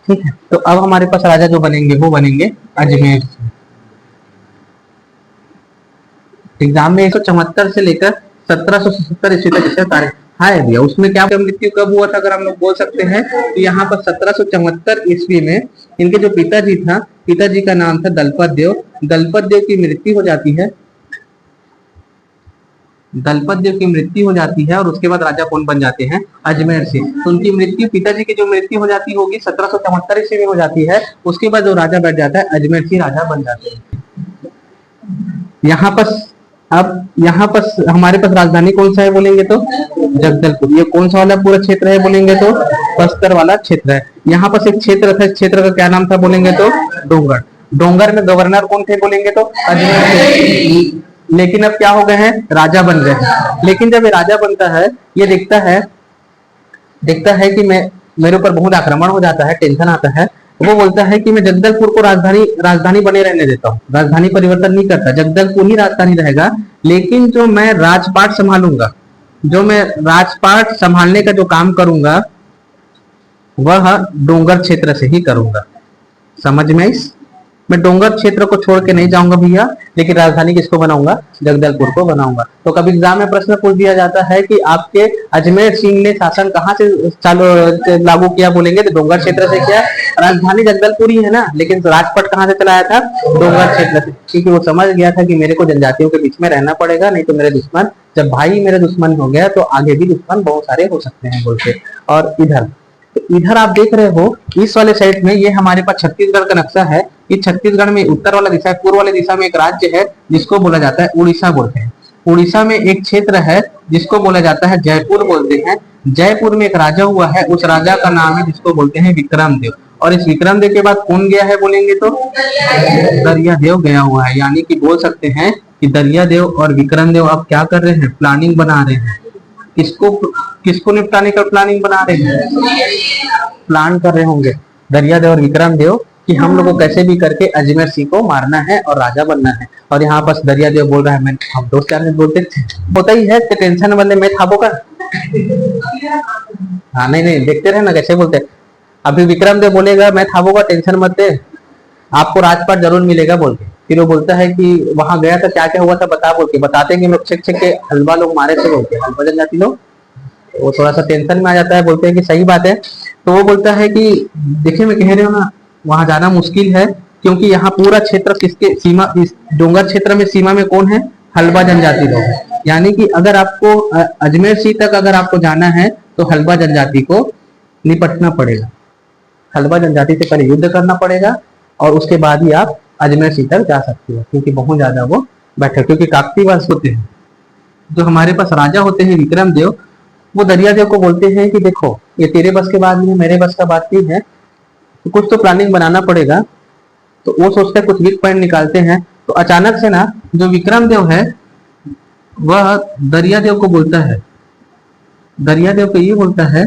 ठीक है, तो अब हमारे पास राजा जो बनेंगे वो बनेंगे अजमेर से। एग्जाम में 174 से लेकर 1777 ईस्वी तक इसका कार्य है भैया। उसमें क्या मृत्यु कब हुआ था, अगर हम लोग बोल सकते हैं तो यहाँ पर 1774 ईस्वी में इनके जो पिताजी था, पिताजी का नाम था दलपत देव। दलपत देव की मृत्यु हो जाती है, दलपत देव की मृत्यु हो जाती है और उसके बाद राजा कौन बन जाते हैं, अजमेर से। तो उनकी मृत्यु, पिताजी की जो मृत्यु हो जाती होगी 1774 ईस्वी में हो जाती है। उसके बाद जो राजा बैठ जाता है अजमेर से राजा बन जाते हैं। यहाँ पर अब यहाँ पर हमारे पास राजधानी कौन सा है बोलेंगे तो जगदलपुर। ये कौन सा वाला पूरा क्षेत्र है बोलेंगे तो बस्तर वाला क्षेत्र है। यहाँ पर एक क्षेत्र था, क्षेत्र का क्या नाम था बोलेंगे तो डोंगर। डोंगर में गवर्नर कौन थे बोलेंगे तो अजमेर से। लेकिन अब क्या हो गए हैं, राजा बन गए हैं। लेकिन जब ये राजा बनता है, ये देखता है कि मैं, मेरे ऊपर बहुत आक्रमण हो जाता है, टेंशन आता है। वो बोलता है कि मैं जगदलपुर को राजधानी बने रहने देता हूँ, राजधानी परिवर्तन नहीं करता, जगदलपुर ही राजधानी रहेगा। लेकिन जो मैं राजपाट संभालूंगा, जो मैं राजपाट संभालने का जो काम करूंगा वह डोंगर क्षेत्र से ही करूंगा। समझ में आई? मैं डोंगर क्षेत्र को छोड़ के नहीं जाऊंगा भैया, लेकिन राजधानी किसको बनाऊंगा, जगदलपुर को बनाऊंगा। तो कभी एग्जाम में प्रश्न पूछ दिया जाता है कि आपके अजमेर सिंह ने शासन कहाँ से लागू किया बोलेंगे तो डोंगर क्षेत्र से किया। राजधानी जगदलपुर ही है ना, लेकिन राजपट कहाँ से चलाया था, डोंगर क्षेत्र से। क्योंकि वो समझ गया था कि मेरे को जनजातियों के बीच में रहना पड़ेगा, नहीं तो मेरे दुश्मन, जब भाई मेरे दुश्मन हो गया तो आगे भी दुश्मन बहुत सारे हो सकते हैं बोलते। और इधर आप देख रहे हो इस वाले साइड में, ये हमारे पास छत्तीसगढ़ का नक्शा है। इस छत्तीसगढ़ में उत्तर वाला दिशा, पूर्व वाले दिशा में एक राज्य है जिसको बोला जाता है उड़ीसा बोलते हैं। उड़ीसा में एक क्षेत्र है जिसको बोला जाता है जयपुर बोलते हैं। जयपुर में एक राजा हुआ है, उस राजा का नाम है जिसको बोलते हैं विक्रमदेव। और इस विक्रमदेव के बाद कौन गया है बोलेंगे तो दरियादेव गया हुआ है। यानी कि बोल सकते हैं कि दरियादेव और विक्रमदेव अब क्या कर रहे हैं, प्लानिंग बना रहे हैं। किसको निपटाने का प्लानिंग बना रहे हैं, प्लान कर रहे होंगे दरियादेव और विक्रमदेव कि हम लोग को कैसे भी करके अजमेर सिंह को मारना है और राजा बनना है। और यहाँ पर दरियादेव बोल रहा है, मैं हम दोस्त चार बोलते होता ही है कि टेंशन वाले मैं थाबो का। हाँ नहीं देखते रहे ना कैसे बोलते। अभी विक्रमदेव बोलेगा मैं थाबोगा, टेंशन मत दे, आपको राजपाट जरूर मिलेगा बोल के। फिर वो बोलता है कि वहां गया था, क्या क्या हुआ था बता बोल के। बताते हैं कि लोग छिक के हलवा लोग मारे थे बोलते, हलवा जनजाति लोग। वो थोड़ा सा टेंशन में आ जाता है, बोलते हैं कि सही बात है। तो वो बोलता है कि देखिए मैं कह रही हूँ ना, वहां जाना मुश्किल है क्योंकि यहाँ पूरा क्षेत्र किसके सीमा, इस डोंगर क्षेत्र में सीमा में कौन है, हलवा जनजाति लोग। यानी कि अगर आपको अजमेर सिंह तक अगर आपको जाना है तो हलवा जनजाति को निपटना पड़ेगा, हलवा जनजाति से पहले युद्ध करना पड़ेगा और उसके बाद ही आप अजमेर सिंह तक जा सकते हो। क्योंकि बहुत ज्यादा वो बैठे, क्योंकि काकती वंश होते हैं जो हमारे पास राजा होते हैं विक्रमदेव, वो दरियादेव को बोलते हैं कि देखो ये तेरे बस के बात नहीं है, मेरे बस का बात नहीं है, तो कुछ तो प्लानिंग बनाना पड़ेगा। तो वो सोचते हैं, कुछ वीक पॉइंट निकालते हैं। तो अचानक से ना जो विक्रमदेव है वह दरियादेव को बोलता है, दरियादेव को ये बोलता है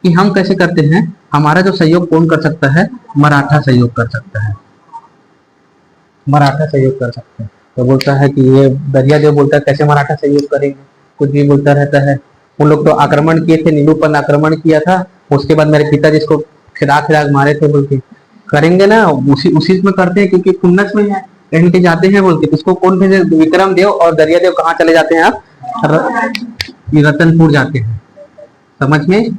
कि हम कैसे करते हैं, हमारा जो सहयोग कौन कर सकता है, मराठा सहयोग कर सकता है, मराठा सहयोग कर सकते हैं। तो बोलता है कि ये दरियादेव बोलता है कैसे मराठा सहयोग करेंगे, कुछ भी बोलता रहता है। उन लोग तो आक्रमण किए थे, नीलूपन आक्रमण किया था, उसके बाद मेरे पिताजी इसको खिराक मारे थे बोल के। करेंगे ना उसी में करते हैं क्योंकि खुन्नस में है, कहीं के जाते हैं बोल के। इसको कौन भेजे, विक्रमदेव और दरियादेव कहाँ चले जाते हैं आप, रतनपुर जाते हैं। समझ में,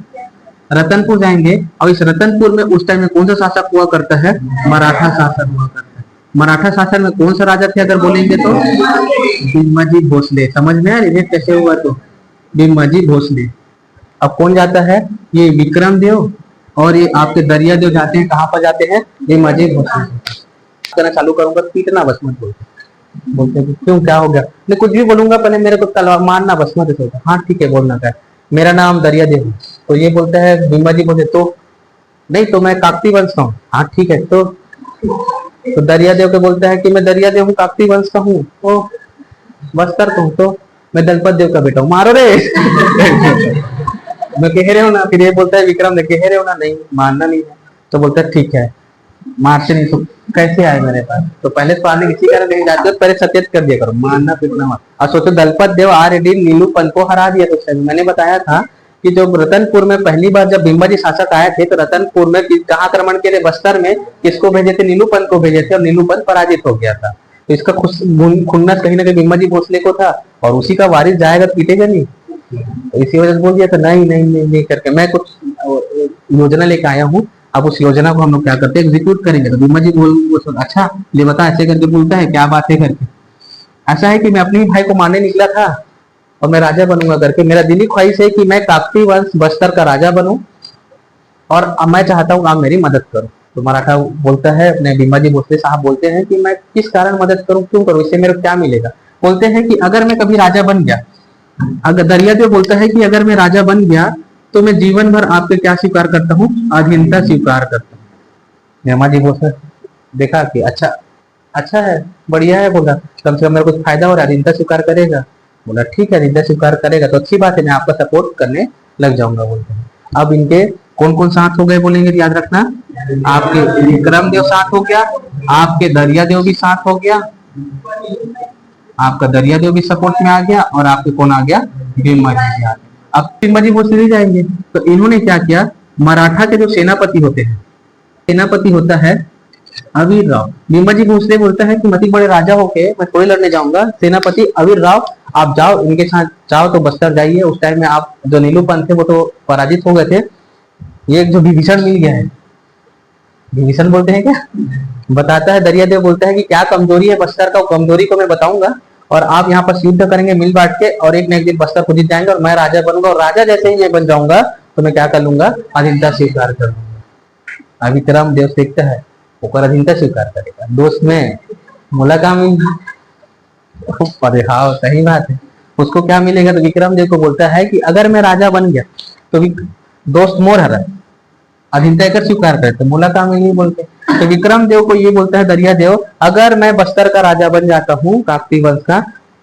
रतनपुर जाएंगे। और इस रतनपुर में उस टाइम में कौन सा शासक हुआ करता है, मराठा शासक हुआ करता है। मराठा शासन में कौन सा राजा थे अगर बोलेंगे तो भीमाजी भोसले। समझ में आया ये कैसे हुआ, तो भीमाजी भोसले। अब कौन जाता है, ये विक्रमदेव और ये आपके दरियादेव जाते हैं, कहाँ पर जाते हैं, भीमाजी भोसले। करना चालू करूंगा, पीटना बस मत बोलते क्यों, क्या हो गया, मैं कुछ भी बोलूंगा पहले मेरे को तलवार मारना बस मत होगा। हाँ ठीक है बोलना क्या, मेरा नाम दरियादेव है। तो ये बोलता है भीमाजी भोसले, तो नहीं तो मैं काकती वंश का हूँ। हाँ ठीक है, तो दरियादेव को बोलता है कि मैं दरियादेव हूँ, काकती वंश का हूँ, तो बस्तर का हूँ, तो मैं दलपत देव का बेटा हूँ, मारो रे। मैं कह रहे हो ना। फिर ये बोलता है विक्रम ने, कह रहे हो ना, नहीं मानना नहीं है। तो बोलता है ठीक है, मारते नहीं तो कैसे आए मेरे पास, तो पहले प्लानिंग इसी कारण कहीं जाते हो, पहले सचेत कर दिया करो, मानना पीटना मत। और सोचो दलपत देव ऑलरेडी नीलूपन को हरा दिया। तो मैंने बताया था कि जब रतनपुर में पहली बार जब भीमा जी शासक आए थे तो रतनपुर में कहाँ आक्रमण के लिए, बस्तर में किसको भेजे थे, नीलू पंत को भेजे थे और नीलू पंत पराजित हो गया था। तो इसका खुन्नस कहीं ना कहीं भीमा जी भोसले को था और उसी का वारिस जाएगा तो पीटेगा नहीं। तो इसी वजह से बोल दिया था नहीं नहीं नहीं, नहीं करके मैं कुछ योजना लेके आया हूँ, अब उस योजना को हम लोग क्या करते हैं एग्जीक्यूट करेंगे। तो भीमा जी बोल अच्छा ये बता ऐसे करके बोलता है क्या बात है करके, ऐसा है कि मैं अपने भाई को मारने निकला था और मैं राजा बनूंगा करके, मेरा दिली ख्वाहिश है कि मैं काकती वंश बस्तर का राजा बनूं और मैं चाहता हूँ आप मेरी मदद करो। तो मराठा बोलता है, अपने भीमा जी भोसले साहब बोलते हैं कि मैं किस कारण मदद करूं, क्यों करूं, इससे मेरे को क्या मिलेगा। बोलते हैं कि अगर मैं कभी राजा बन गया, अगर दरियादेव बोलता है कि अगर मैं राजा बन गया तो मैं जीवन भर आपके क्या स्वीकार करता हूँ, अधीनता स्वीकार करता हूँ। भीमा जी भोसले देखा कि अच्छा अच्छा है, बढ़िया है, बोला कम से कम मेरे कुछ फायदा हो रहा है, अधीनता स्वीकार करेगा। बोला ठीक है अधीनता स्वीकार करेगा तो अच्छी बात है, मैं आपका सपोर्ट करने लग जाऊंगा। बोलते हैं अब इनके कौन कौन साथ हो गए बोलेंगे, याद रखना, आपके विक्रमदेव साथ हो गया, आपके दरियादेव भी साथ हो गया, आपका दरियादेव भी सपोर्ट में आ गया और आपके कौन आ गया, भीमा जी आ गया। अब भीमा जी भोसले नहीं जाएंगे तो इन्होंने क्या किया, मराठा के जो सेनापति होते हैं, सेनापति होता है अवीर राव। भीमा जी भोसले बोलता है कि मती बड़े राजा होके मैं थोड़ी लड़ने जाऊंगा, सेनापति अवीर राव आप जाओ, इनके साथ जाओ तो बस्तर जाइए। उस टाइम में आप जो नीलू पंत थे वो तो पराजित हो गए थे, ये जो विभीषण मिल गया है, विभीषण बोलते हैं क्या, बताता है दरियादेव बोलता है कि क्या कमजोरी है बस्तर का, कमजोरी को मैं बताऊंगा और आप यहाँ पर युद्ध करेंगे मिल बांट के और एक न एक दिन बस्तर को जीत जाएंगे और मैं राजा बनूंगा और राजा जैसे ही मैं बन जाऊंगा तो मैं क्या कर लूंगा, अधीनता स्वीकार कर लूंगा। अभी विक्रम देव देखता है वो अधीनता स्वीकार करेगा, दोस्त में मुलाकाम, अरे हाँ सही बात है, उसको क्या मिलेगा। तो विक्रम देव को बोलता है कि अगर मैं राजा बन गया तो दोस्त मोर हरा अधीनता कर स्वीकार करते, मुलाकाम नहीं बोलते। तो विक्रम देव को ये बोलता है दरियादेव, अगर मैं बस्तर का राजा बन जाता हूँ काकती वंश का,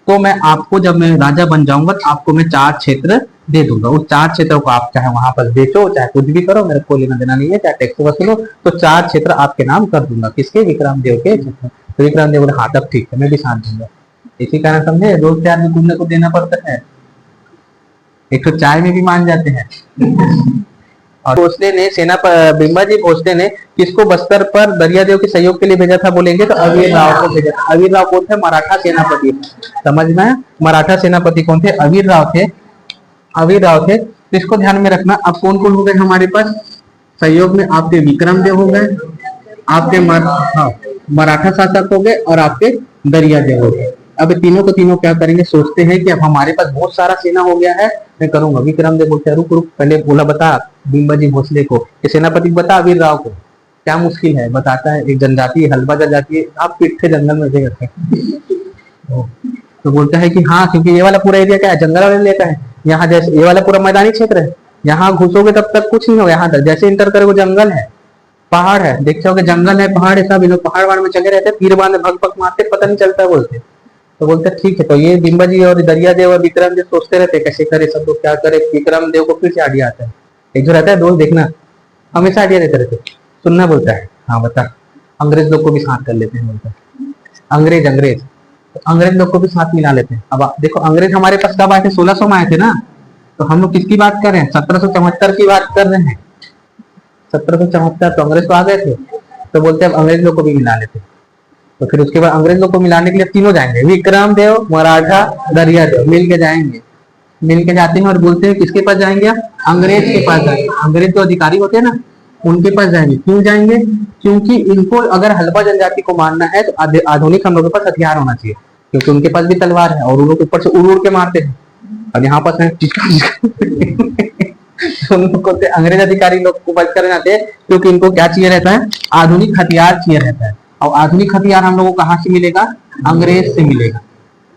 तो मैं आपको जब मैं राजा बन जाऊंगा तो आपको मैं 4 क्षेत्र दे दूंगा, उस 4 क्षेत्रों को आप चाहे वहां पर बेचो चाहे कुछ भी करो, मेरे को लेना देना नहीं है, चाहे टैक्स वसूलो, तो 4 क्षेत्र आपके नाम कर दूंगा। किसके, विक्रम देव के क्षेत्र। तो विक्रम देव बोले हाँ तब ठीक है मैं भी साथ दूंगा। इसी कारण समझे दोस्त प्यार में कुछ न कुछ देना पड़ता है, एक तो चाय में भी मान जाते हैं। और भोसले ने सेना भीमा जी भोसले ने किसको बस्तर पर दरियादेव के सहयोग के लिए भेजा था बोलेंगे, तो अवीर राव को भेजा था। अवीर राव कौन थे, मराठा सेनापति, समझना है, मराठा सेनापति कौन थे, अवीर राव थे, अवीर राव थे। तो इसको ध्यान में रखना। अब कौन कौन हो गए हमारे पास सहयोग में, आपके विक्रम देव हो गए, आपके मराठा शासक हो गए और आपके दरियादेव हो गए। अब तीनों को तीनों क्या करेंगे, सोचते हैं कि अब हमारे पास बहुत सारा सेना हो गया है, मैं करूंगा। विक्रम देव बोलते हैं रुक रुक, पहले बोला बता भीमा जी भोसले को, सेनापति बता अवीर राव को क्या मुश्किल है। बताता है एक जनजाति हलवा जनजाति है, आप पीछे जंगल में रहते हैं। तो बोलता है कि हाँ, क्योंकि ये वाला पूरा एरिया क्या है, जंगल वाले लेता है, यहाँ जैसे ये वाला पूरा मैदानी क्षेत्र है, यहाँ घुसोगे तब तक कुछ नहीं होगा, यहाँ तक जैसे इंटर करोगे जंगल है, पहाड़ है, देखते हो जंगल है, पहाड़ है, सब इन लोग पहाड़ में चले रहते, तीर बांध भग भग मारते, पता नहीं चलता बोलते। तो बोलते ठीक है। तो ये भीमा जी और दरियादेव और विक्रम देव सोचते रहते कैसे करे, सब लोग क्या करे। विक्रम देव को फिर से आइडिया आता है, एक जो रहता है दोस्त, देखना हमेशा आइडिया देते रहते, सुनना बोलता है हाँ बता, अंग्रेज लोग को भी साथ कर लेते हैं, बोलता है अंग्रेज अंग्रेज तो अंग्रेज लोग को भी साथ मिला लेते हैं। अब देखो अंग्रेज हमारे पास कब आए थे, 1600 में आए थे ना, तो हम लोग किसकी बात कर रहे हैं, 1774 की बात कर रहे हैं। 1774 तो अंग्रेज तो आ गए थे, तो बोलते हैं अंग्रेज लोग को भी मिला लेते। तो फिर उसके बाद अंग्रेज लोग को मिलाने के लिए तीनों जाएंगे, विक्रम देव, मराठा, दरियादेव मिल के जाएंगे। मिल के जाते हैं और बोलते हैं किसके पास जाएंगे, अंग्रेज के पास जाएंगे। अंग्रेज जो अधिकारी होते हैं ना उनके पास जाएंगे। क्यों जाएंगे, क्योंकि इनको अगर हलवा जनजाति को मारना है तो आधुनिक हम लोगों के पास हथियार होना चाहिए, क्योंकि उनके पास भी तलवार है और उन लोग ऊपर से उड़ उड़ के मारते हैं, और यहाँ पास है उनको अंग्रेज अधिकारी लोग को बच कर जाते हैं, क्योंकि इनको क्या चाहिए रहता है, आधुनिक हथियार चाहिए रहता है। और आधुनिक हथियार हम लोगों को कहाँ से मिलेगा, अंग्रेज से मिलेगा।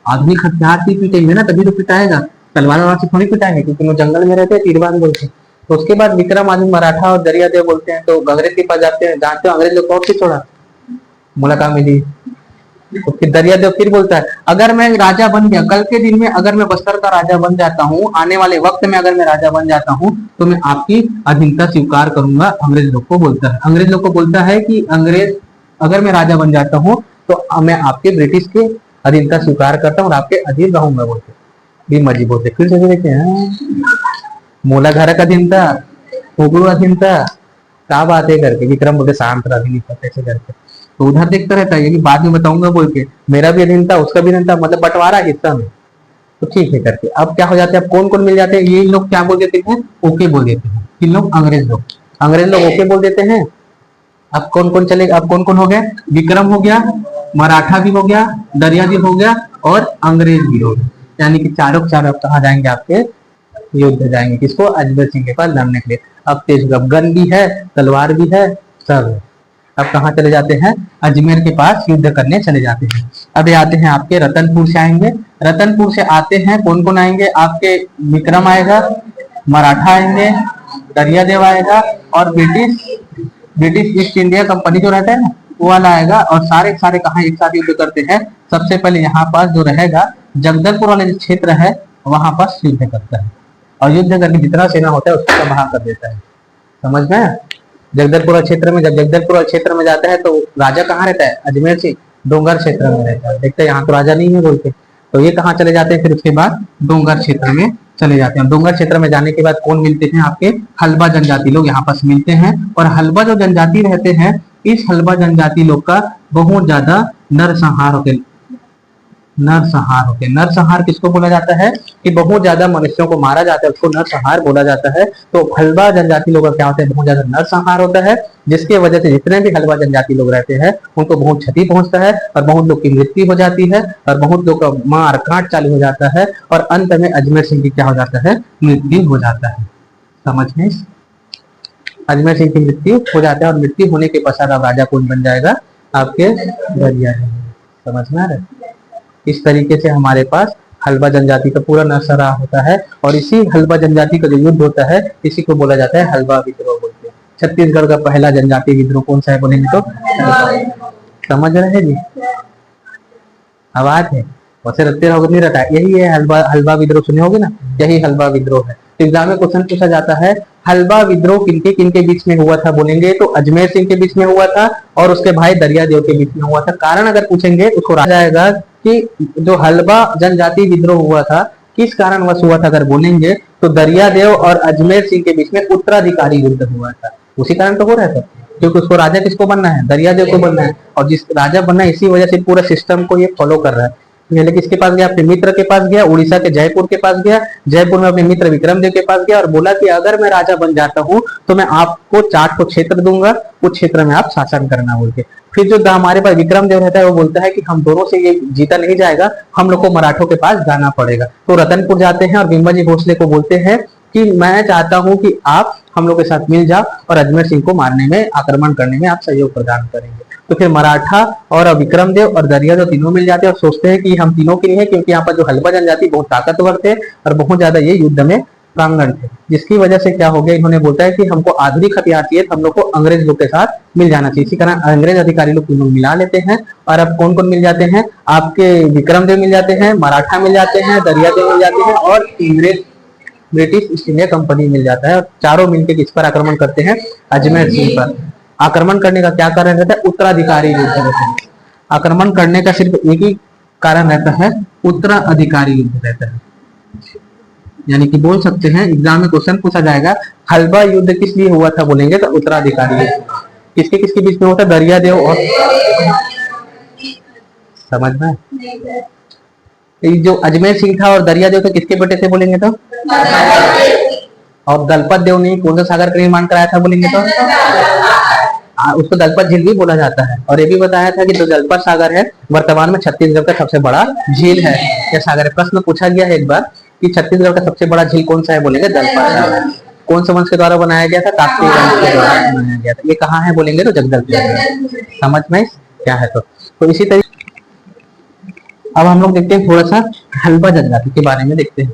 आधुनिक हथियार से पिटेंगे ना तभी तो पिटाएगा, तलवार से थोड़ी पिटाएंगे, क्योंकि वो जंगल में रहते हैं, तीरबान बोलते हैं। तो उसके बाद विक्रम आदमी मराठा और दरियादेव बोलते हैं, तो अंग्रेज के पास जाते हैं, जानते हो अंग्रेज लोग को छोड़ा मुलाकात मिली। तो फिर दरियादेव फिर बोलता है अगर मैं राजा बन गया, कल के दिन में अगर मैं बस्तर का राजा बन जाता हूँ, आने वाले वक्त में अगर मैं राजा बन जाता हूँ तो मैं आपकी अधीनता स्वीकार करूंगा। अंग्रेज लोग को बोलता है, अंग्रेज लोग को बोलता है कि अंग्रेज अगर मैं राजा बन जाता हूँ तो मैं आपके ब्रिटिश के अधीनता स्वीकार करता हूँ और आपके अधीन रहूंगा बोलते। भीमा जी बोलते फिर से देखते हैं मूलाधार का अधीन था, उग्र अधीन था, क्या बात है करके विक्रम बोलते शांत रहा भी नहीं पता ऐसे करके। तो उधर देखता रहता है, ये भी बाद में बताऊंगा बोल के, मेरा भी अधीन था उसका भी अधीन था, मतलब बंटवारा हिस्सा में। तो ठीक है करके अब क्या हो जाता है, अब कौन कौन मिल जाते हैं, ये लोग क्या बोल देते हैं, ओके बोल देते हैं। इन लोग अंग्रेज लोग ओके बोल देते हैं। अब कौन कौन चलेगा, अब कौन कौन हो गया, विक्रम हो गया, मराठा भी हो गया, दरियादिव हो गया और अंग्रेज भी हो गया। यानी कि चारों के चारों अब कहाँ जाएंगे, आपके युद्ध जाएंगे, किसको, अजमेर सिंह के पास लड़ने के लिए। अब तेज गन भी है, तलवार भी है, सब है। अब कहाँ चले जाते हैं, अजमेर के पास युद्ध करने चले जाते हैं। अब ये आते हैं आपके रतनपुर से आएंगे। रतनपुर से आते हैं कौन कौन आएंगे, आपके विक्रम आएगा, मराठा आएंगे, दरियादेव आएगा और ब्रिटिश ईस्ट इंडिया कंपनी जो रहता है ना वो वाला आएगा। और सारे सारे कहाँ एक साथ युद्ध करते हैं, सबसे पहले यहाँ पास जो रहेगा जगदलपुर वाले जो क्षेत्र है वहां पास युद्ध करता है। और युद्ध करके जितना सेना होता है उसको तबाह कर देता है। समझ में, जगदलपुर क्षेत्र में, जब जगदलपुर क्षेत्र में जाता है तो राजा कहाँ रहता है, अजमेर सिंह डोंगर क्षेत्र में रहता है। देखते हैं यहाँ तो राजा नहीं है बोलते, तो ये कहाँ चले जाते हैं, फिर उसके बाद डोंगर क्षेत्र में चले जाते हैं। डोंगर क्षेत्र में जाने के बाद कौन मिलते हैं, आपके हलबा जनजाति लोग यहाँ पास मिलते हैं। और हलबा जो जनजाति रहते हैं, इस हलबा जनजाति लोग का बहुत ज्यादा नरसंहार होते। नरसंहार किसको बोला जाता है, कि बहुत ज्यादा मनुष्यों को मारा जाता है, उसको नरसंहार बोला जाता है। तो हलबा जनजाति लोग का क्या होता है, बहुत ज्यादा नरसंहार होता है, जिसके वजह से जितने भी हलबा जनजाति लोग रहते हैं उनको बहुत क्षति पहुंचता है और बहुत लोग की मृत्यु हो जाती है और बहुत लोग का मार काट चालू हो जाता है और अंत में अजमेर सिंह की क्या हो जाता है, मृत्यु हो जाता है। समझ में, अजमेर सिंह की मृत्यु हो जाता है और मृत्यु होने के पश्चात अब राजा कौन बन जाएगा, आपके दरियादेव। समझ में आ रहा है। इस तरीके से हमारे पास हलबा जनजाति का पूरा नरसंहार होता है और इसी हलबा जनजाति का जो युद्ध होता है इसी को बोला जाता है हलबा विद्रोह बोलते हैं। छत्तीसगढ़ का पहला जनजाति विद्रोह कौन सा है बोलेंगे तो, समझ रहे हैं जी, आवाज है वैसे रखते रहोगे नहीं रहता, यही है हलबा विद्रोह, सुने होगे ना, यही हलबा विद्रोह है। एग्जाम में क्वेश्चन पूछा जाता है हलबा विद्रोह किनके किनके बीच में हुआ था बोलेंगे तो अजमेर सिंह के बीच में हुआ था और उसके भाई दरियादेव के बीच में हुआ था। कारण अगर पूछेंगे उसको आ जाएगा कि जो हलबा जनजाति विद्रोह हुआ था किस कारणवश हुआ था, अगर बोलेंगे तो दरियादेव और अजमेर सिंह के बीच में उत्तराधिकारी युद्ध हुआ था। उसी कारण तो हो रहा था, क्योंकि उसको राजा किसको बनना है, दरियादेव को बनना है और जिस राजा बनना है इसी वजह से पूरा सिस्टम को ये फॉलो कर रहा है। पहले किसके पास गया, अपने मित्र के पास गया, उड़ीसा के जयपुर के पास गया, जयपुर में अपने मित्र विक्रमदेव के पास गया और बोला कि अगर मैं राजा बन जाता हूँ तो मैं आपको 4 को क्षेत्र दूंगा, उस क्षेत्र में आप शासन करना बोल के। फिर जो हमारे पास विक्रमदेव रहता है वो बोलता है कि हम दोनों से ये जीता नहीं जाएगा, हम लोग को मराठों के पास जाना पड़ेगा। तो रतनपुर जाते हैं और बिम्बाजी भोसले को बोलते हैं कि मैं चाहता हूं कि आप हम लोग के साथ मिल जाओ और अजमेर सिंह को मारने में, आक्रमण करने में आप सहयोग प्रदान करेंगे। तो फिर मराठा और विक्रमदेव और दरियादेव तीनों मिल जाते हैं और सोचते हैं कि हम तीनों के लिए है, क्योंकि यहाँ पर जो हलबा जनजाति बहुत ताकतवर थे और बहुत ज्यादा ये युद्ध में प्रांगण थे, जिसकी वजह से क्या हो गया, इन्होंने बोलता है कि हमको आधुनिक हथियार चाहिए, हम लोग को अंग्रेज लोग के साथ मिल जाना चाहिए। इसी कारण अंग्रेज अधिकारी लोग तीनों मिला लेते हैं। और अब कौन कौन मिल जाते हैं, आपके विक्रमदेव मिल जाते हैं, मराठा मिल जाते हैं, दरियादेव मिल जाते हैं और इंग्रेज ब्रिटिश ईस्ट इंडिया कंपनी मिल जाता है। और चारों मिलकर किस पर आक्रमण करते हैं, अजमेर सिंह पर। आक्रमण करने का क्या कारण रहता है, उत्तराधिकारी युद्ध रहता है। आक्रमण करने का सिर्फ एक ही कारण रहता है, उत्तराधिकारी युद्ध रहता है। यानी कि बोल सकते हैं एग्जाम में क्वेश्चन पूछा जाएगा हलबा युद्ध किस लिए हुआ था बोलेंगे तो उत्तराधिकारी युद्ध। किसके किसके बीच में होता है, दरियादेव और, समझ में, जो अजमेर सिंह था और दरियादेव तो किसके बेटे थे बोलेंगे तो, और दलपत देव ने कौन सा सागर का निर्माण कराया था बोलेंगे तो, उसको दलपत झील भी बोला जाता है। और ये भी बताया था कि जो दलपत सागर है वर्तमान में छत्तीसगढ़ का सबसे बड़ा झील है यह सागर। प्रश्न पूछा गया है एक बार कि छत्तीसगढ़ का सबसे बड़ा झील कौन सा है बोलेंगे, दलपत सागर। कौन से वंश के द्वारा बनाया गया था, काकतीय वंश के द्वारा बनाया गया था। ये कहाँ है बोलेंगे तो जगदलपुर। समझ में क्या है तो इसी तरीके अब हम लोग देखते हैं थोड़ा सा हलबा जनजाति के बारे में देखते हैं।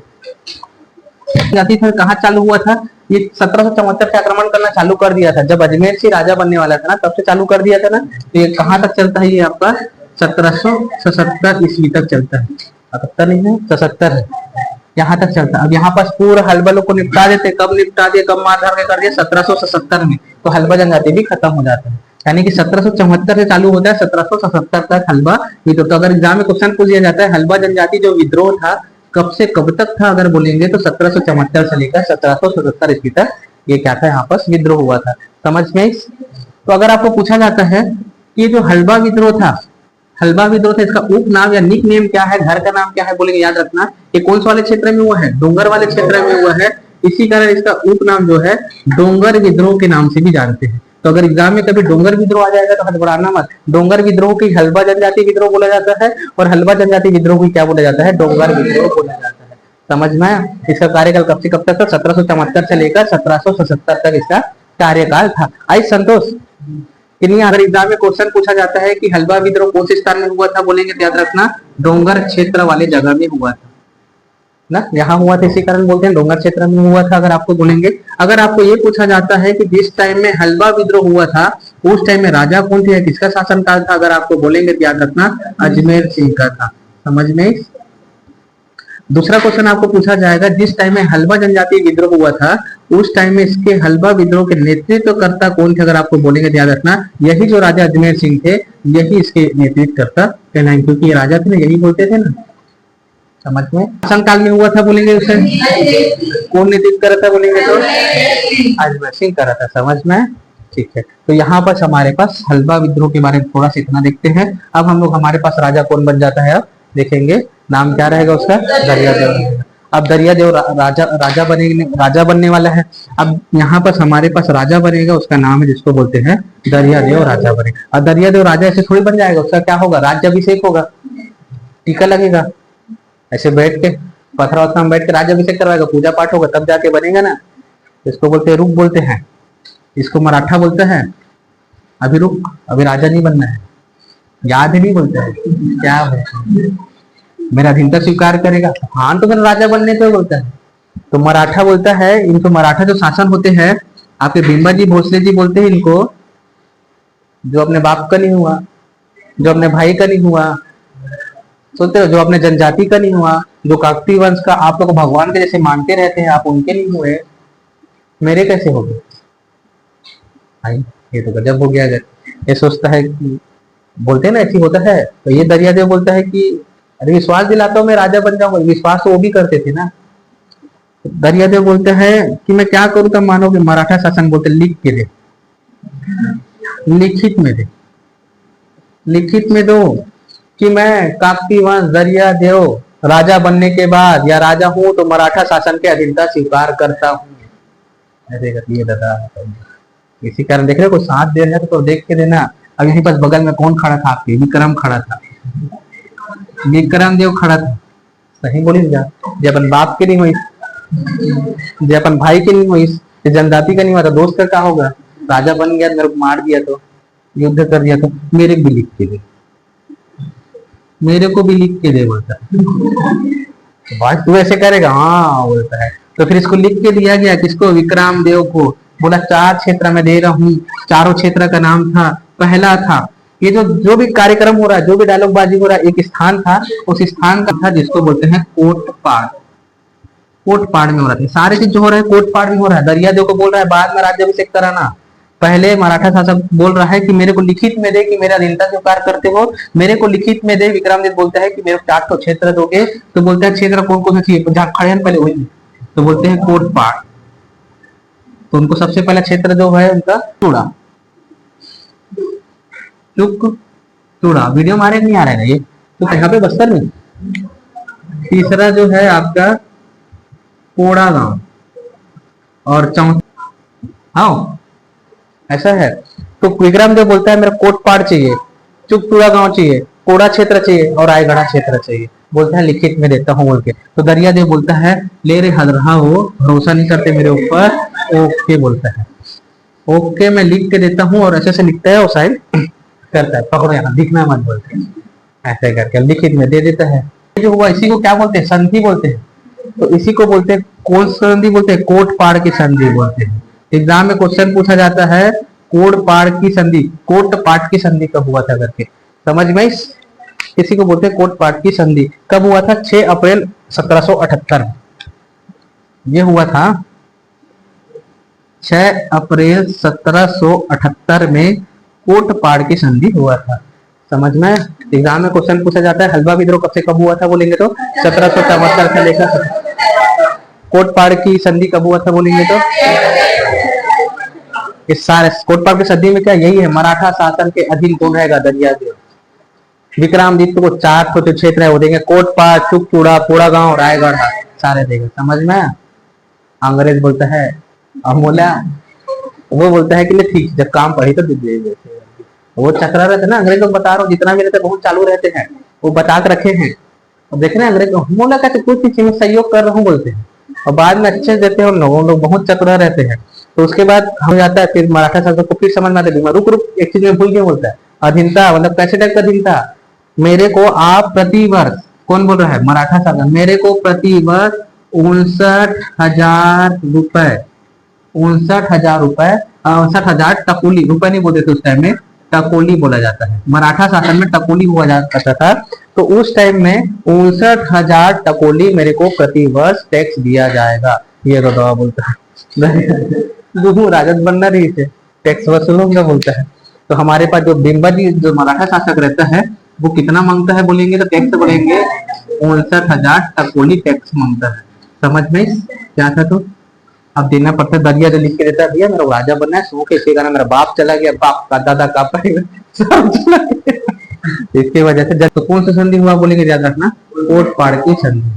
जनजाति फिर कहाँ चालू हुआ था, ये 1774 से आक्रमण करना चालू कर दिया था। जब अजमेर सिंह राजा बनने वाला था ना तब से चालू कर दिया था ना। तो ये कहाँ तक चलता है, ये आपका 1777 ईस्वी तक चलता है। 77 नहीं है, 77 है, यहाँ तक चलता है। अब यहाँ पास पूरा हलबा लोग को निपटा देते, कब निपटा दिए, कब मार धार के कर दिया, 1777 में। तो हलबा जनजाति भी खत्म हो जाता है। यानी कि 1774 से चालू होता है, 1777 तक हलबा विद्रोह। तो अगर एग्जाम में क्वेश्चन पूछ दिया जाता है हलबा जनजाति जो विद्रोह था कब से कब तक था अगर बोलेंगे तो 1774 से लेकर 1777 ईस्वी तक ये क्या था, यहाँ पर विद्रोह हुआ था। समझ में? तो अगर आपको पूछा जाता है कि ये जो हलवा विद्रोह था, हलवा विद्रोह था, इसका उप नाम या निक नेम क्या है, घर का नाम क्या है बोलेंगे, याद रखना ये कौन से वाले क्षेत्र में हुआ है, डोंगर वाले क्षेत्र में हुआ है। इसी कारण इसका उप नाम जो है डोंगर विद्रोह के नाम से भी जानते हैं। तो अगर एग्जाम में कभी डोंगर विद्रोह आ जाएगा तो हड़बड़ाना मत। डोंगर विद्रोह की हलवा जनजाति विद्रोह बोला जाता है और हलवा जनजाति विद्रोह को क्या बोला जाता है, डोंगर विद्रोह बोला जाता है। समझ में आया? इसका कार्यकाल कब से कब तक था, 1774 से लेकर 1777 तक इसका कार्यकाल था। आई संतोष कि नहीं? अगर एग्जाम में क्वेश्चन पूछा जाता है कि हलवा विद्रोह कौन से स्थान में हुआ था बोलेंगे तो याद रखना डोंगर क्षेत्र वाले जगह में हुआ था ना, यहाँ हुआ था, इसी कारण बोलते हैं डोंगर क्षेत्र में हुआ था। अगर आपको बोलेंगे, अगर आपको ये पूछा जाता है कि जिस टाइम में हलवा विद्रोह हुआ था उस टाइम में राजा कौन थे, किसका शासनकाल था, अगर आपको बोलेंगे तो याद रखना अजमेर सिंह का था। समझ में? दूसरा क्वेश्चन आपको पूछा जाएगा, जिस टाइम में हलवा जनजाति विद्रोह हुआ था उस टाइम में इसके हलवा विद्रोह के नेतृत्वकर्ता कौन थे, अगर आपको बोलेंगे तो याद रखना यही जो राजा अजमेर सिंह थे यही इसके नेतृत्वकर्ता कहलाएंगे, क्योंकि ये राजा थे ना, यही बोलते थे ना। समझ में? शासन काल में हुआ था बोलेंगे उसे कौन नेतृत्व कर रहा था बोलेंगे तो अजमेर सिंह कर रहा था। समझ में? ठीक है, तो यहाँ पर हमारे पास हलवा विद्रोह के बारे में थोड़ा सा इतना देखते हैं। अब हम लोग हमारे पास राजा कौन बन जाता है, अब देखेंगे नाम क्या रहेगा उसका, दरियादेव। अब दरियादेव राजा बनने वाला है। अब यहाँ पर हमारे पास राजा बनेगा, उसका नाम है जिसको बोलते हैं दरियादेव राजा बनेगा। और दरियादेव राजा ऐसे थोड़ी बन जाएगा, उसका क्या होगा, राज्याभिषेक होगा, टीका लगेगा, ऐसे बैठ के पथरा वथरा में बैठ के राज्याभिषेक करवाएगा, पूजा पाठ होगा, तब जाके बनेगा ना। इसको बोलते हैं रुक बोलते हैं, इसको मराठा बोलते हैं। अभी रुक, अभी राजा नहीं बनना है, याद नहीं बोलते हैं क्या है, मेरा अधीनता स्वीकार करेगा, हाँ तो फिर राजा बनने को बोलता है। तो मराठा बोलता है इनको, मराठा जो शासन होते हैं आपके बिम्बा जी भोसले जी बोलते हैं इनको, जो अपने बाप का नहीं हुआ, जो अपने भाई का नहीं हुआ, सोचते हो, जो अपने जनजाति का नहीं हुआ, जो काकतीय वंश का आप लोग भगवान के जैसे मानते रहते हैं, आप उनके नहीं हुए, मेरे कैसे हो गए भाई, ये तो गजब हो गया। अगर ये सोचता है कि बोलते हैं ना ऐसी होता है, तो ये दरियादेव बोलता है कि अरे विश्वास दिलाता हूँ मैं राजा बन जाऊंगा, विश्वास तो वो भी करते थे ना। दरियादेव बोलते हैं कि मैं क्या करूं तब मानोगे, मराठा शासन बोलते लिख के दे, लिखित में दे, लिखित में दो कि मैं काकतीय वंश दरियादेव राजा बनने के बाद या राजा हूं तो मराठा शासन के अधीनता स्वीकार करता हूं। ऐसे करके दादा, इसी कारण देख रहे हो, कोई साथ दे रहा है तो देख के देना। अब यहीं पास बगल में कौन खड़ा था आपके, विक्रम खड़ा था, विक्रम देव खड़ा था, सही बोली जा, जब अपन बाप के नहीं हुई, जब अपन भाई के नहीं हुई, जनजाति का नहीं हुआ तो दोस्त का क्या होगा, राजा बन गया, मेरे को मार दिया तो, युद्ध कर दिया तो मेरे भी लिख के दे, मेरे को भी लिख के दे बोलता है। तो बात तू ऐसे करेगा, हाँ बोलता है। तो फिर इसको लिख के दिया गया, किसको, विक्रम देव को। बोला 4 क्षेत्र में दे रहा हूँ, चारों क्षेत्र का नाम था, पहला था ये जो भी कार्यक्रम हो रहा है, जो भी डायलॉग बाजी हो रहा है, एक स्थान था, उस स्थान का था जिसको बोलते हैं कोटपाड़। कोटपाड़ में हो रहा था सारे चीज जो हो रहा है, कोटपाड़ में हो रहा है। दरियादेव को बोल रहा है बाद में राज्याभिषेक कराना, पहले मराठा शासक बोल रहा है कि मेरे को लिखित में दे कि मेरा अधीनता स्वीकार करते हो, मेरे को लिखित में दे। विक्रमदेव बोलता है कि मेरे को 4 क्षेत्र दोगे, तो बोलते हैं क्षेत्र कौन कौन सा चाहिए, जहाँ खड़े हैं पहले वही, तो बोलते हैं कोटपाड़। तो उनको सबसे पहला क्षेत्र जो है उनका चूड़ा, चूड़ा, वीडियो मारे नहीं आ रहा है ये तो यहाँ पे बस्तर में। तीसरा जो है आपका कोड़ा गांव, और चौथा, हाँ ऐसा है। तो विक्रमदेव बोलता है मेरा कोटपाड़ चाहिए, चुपचुड़ा गांव चाहिए, कोड़ा क्षेत्र चाहिए और रायगढ़ क्षेत्र चाहिए, बोलता है लिखित में देता हूँ बोल के। तो दरियादेव बोलता है ले रे हद रहा हो, भरोसा नहीं करते मेरे ऊपर, ओके बोलता है, ओके मैं लिख के देता हूँ, और ऐसे से लिखता है और साइन करता है, पकड़ो यहाँ दिखना मत बोलते हैं, ऐसे करके लिखित में दे देता है। जो हुआ इसी को क्या बोलते हैं, संधि बोलते हैं। तो इसी को बोलते हैं कौन संधि बोलते हैं, कोटपाड़ की संधि बोलते हैं। एग्जाम में क्वेश्चन पूछा जाता है कोटपाड़ की संधि, कोटपाट की संधि कब हुआ था करके, समझ में? इसी को बोलते हैं कोटपाट की संधि। कब हुआ था, 6 अप्रैल 1778 में ये हुआ था, 6 अप्रैल 1778 में कोटपाड़ की संधि हुआ था। समझ में? एग्जाम में क्वेश्चन पूछा जाता है हलवा विद्रोह कब से कब हुआ था बोलेंगे तो 1774 से लेकर। कोटपाड़ की संधि कब हुआ था बोलेंगे तो इस सारे कोटपाड़ की संधि में क्या यही है, मराठा शासन के अधीन कौन रहेगा? दरियादेव। विक्रमादित्य को 4 जो क्षेत्र है वो देंगे, कोटपाड़, चुकचूड़ा, पूरा गांव, रायगढ़ सारे देंगे। समझ में? अंग्रेज बोलता है अमोला, वो बोलता है कि ठीक जब काम पड़ी तो दे देते। वो चक्रा रहते ना अंग्रेज लोग, बता रहा हूँ जितना भी रहते बहुत चालू रहते हैं, वो बता के रखे हैं। अब देख रहे हैं अंग्रेज मोला कहते कुछ चीज में सहयोग कर रहा हूँ बोलते हैं, और बाद में अच्छे देते हैं। लोग बहुत चक्रा रहते हैं। तो उसके बाद हो जाता है फिर मराठा शासन को फिर समझ में आता है, रुक रुक एक चीज में भूल गया, बोलता है अधीनता मतलब कैसे टाइप का अधीनता, मेरे को आप प्रतिवर्ष, कौन बोल रहा है? मराठा शासन, मेरे को प्रतिवर्ष 59,000 रुपए, 59,000 रुपए, 59,000 टकोली, रुपए नहीं बोलते थे उस टाइम में, टकोली बोला जाता है। मराठा शासन में टकोली हुआ करता था, तो उस टाइम में 59,000 टकोली मेरे को प्रतिवर्ष टैक्स दिया जाएगा। ये तो दवा बोलता है राजद बनना रही थे, टैक्स वसूलूंगा बोलता है। तो हमारे पास जो बिम्बाजी जो मराठा शासक रहता है वो कितना मांगता है बोलेंगे तो टैक्स बोलेंगे 59,000 टकोली टैक्स मांगता है। समझ में क्या था? तो अब देना पड़ता है, दरिया जो लिख के देता है भैया मेरा राजा बनना है, सो के इसी कारण मेरा बाप चला गया, बाप का दादा का पाएगा, सब चला गया। इसकी वजह से जब तो कौन सा संधि हुआ बोलेंगे, याद रखना कोटपाड़ की संधि।